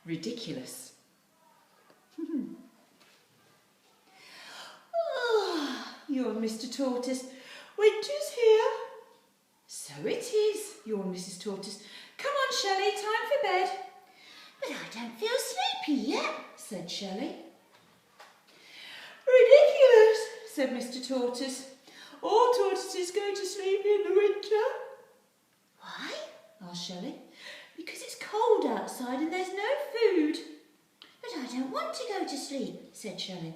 ridiculous. Yawned Mr. Tortoise. Winter's here. So it is, yawned Mrs. Tortoise. Come on, Shelley, time for bed. But I don't feel sleepy yet, said Shelley. Ridiculous, said Mr. Tortoise. All tortoises go to sleep in the winter. Why? Asked Shelley. Because it's cold outside and there's no food. But I don't want to go to sleep, said Shelley.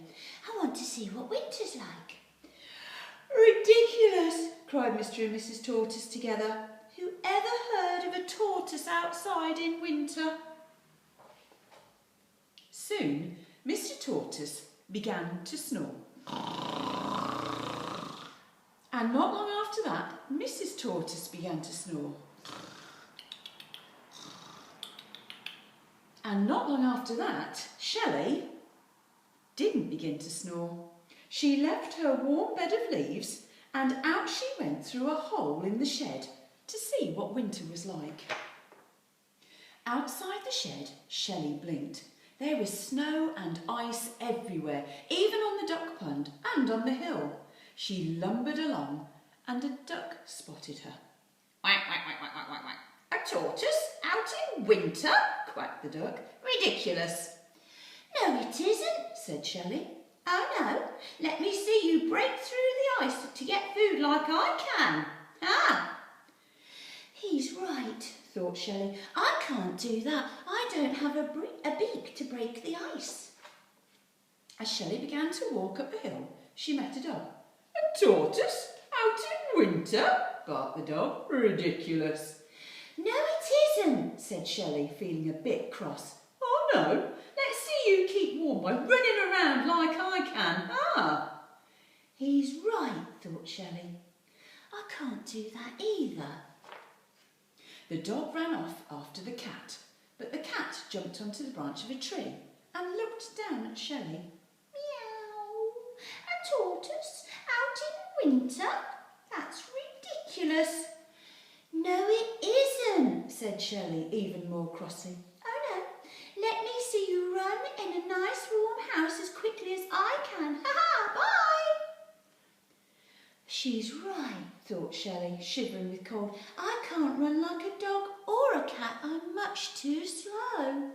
I want to see what winter's like. Ridiculous, cried Mr. and Mrs. Tortoise together. Who ever heard of a tortoise outside in winter? Soon, Mr. Tortoise began to snore. And not long after that, Mrs. Tortoise began to snore. And not long after that, Shelley didn't begin to snore. She left her warm bed of leaves and out she went through a hole in the shed to see what winter was like. Outside the shed, Shelley blinked. There was snow and ice everywhere, even on the duck pond and on the hill. She lumbered along and a duck spotted her. Quack, quack, quack, quack, quack, quack. A tortoise out in winter? Quacked the duck. Ridiculous. No, it isn't, said Shelley. Oh no, let me see you break through the ice to get food like I can. Ah! He's right, thought Shelley. I can't do that. I don't have a beak to break the ice. As Shelley began to walk up the hill, she met a dog. A tortoise out in winter? Barked the dog. Ridiculous. No, it isn't, said Shelley, feeling a bit cross. Oh no, let's see you keep warm by running around like I can. Ah! He's right, thought Shelley. I can't do that either. The dog ran off after the cat, but the cat jumped onto the branch of a tree and looked down at Shelley. Meow! A tortoise out in winter? That's ridiculous. No, it isn't, said Shelley, even more crossly. Oh no, let me see you run in a nice warm house as quickly as I can. Ha-ha, bye! She's right, thought Shelley, shivering with cold. I can't run like a dog or a cat. I'm much too slow.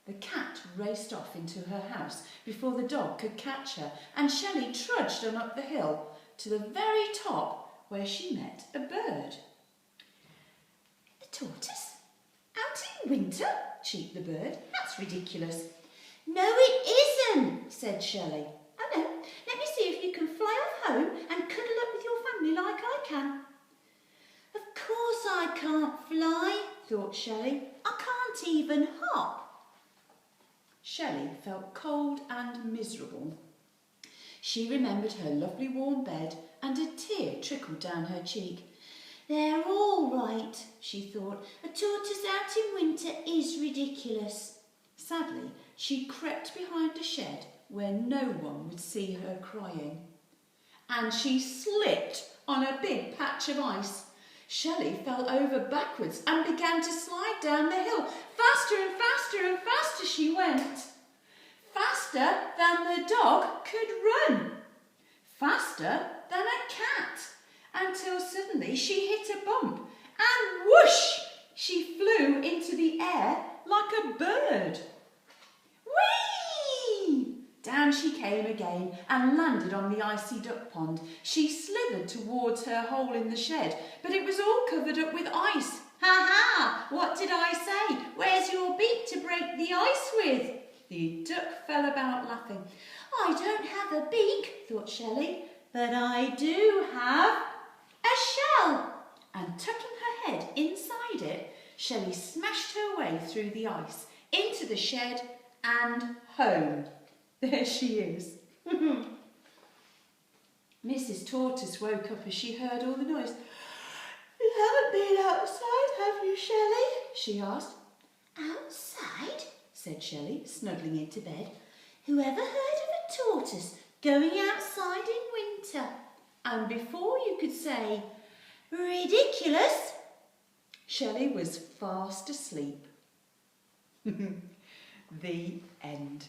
The cat raced off into her house before the dog could catch her, and Shelley trudged on up the hill to the very top where she met a bird. A tortoise? Out in winter? Cheeped the bird. That's ridiculous. No, it isn't, said Shelley. Oh no, let me see if you can fly off home and cuddle up with your family like I can. Of course I can't fly, thought Shelley. I can't even hop. Shelley felt cold and miserable. She remembered her lovely warm bed and a tear trickled down her cheek. They're all right, she thought. A tortoise out in winter is ridiculous. Sadly, she crept behind a shed where no one would see her crying. And she slipped on a big patch of ice. Shelley fell over backwards and began to slide down the hill. Faster and faster and faster she went. Faster than the dog could run. Faster than a cat. Until suddenly she hit a bump and whoosh! She flew into the air like a bird. Whee! Down she came again and landed on the icy duck pond. She slithered towards her hole in the shed, but it was all covered up with ice. Ha ha! What did I say? Where's your beak to break the ice with? The duck fell about laughing. I don't have a beak, thought Shelley, but I do have a shell. And tucking her head inside it, Shelley smashed her way through the ice, into the shed and home. There she is. Mrs. Tortoise woke up as she heard all the noise. You haven't been outside, have you, Shelley? She asked. Outside? Said Shelley, snuggling into bed. Whoever heard of a tortoise going outside in winter? And before you could say, ridiculous, Shelley was fast asleep. The end.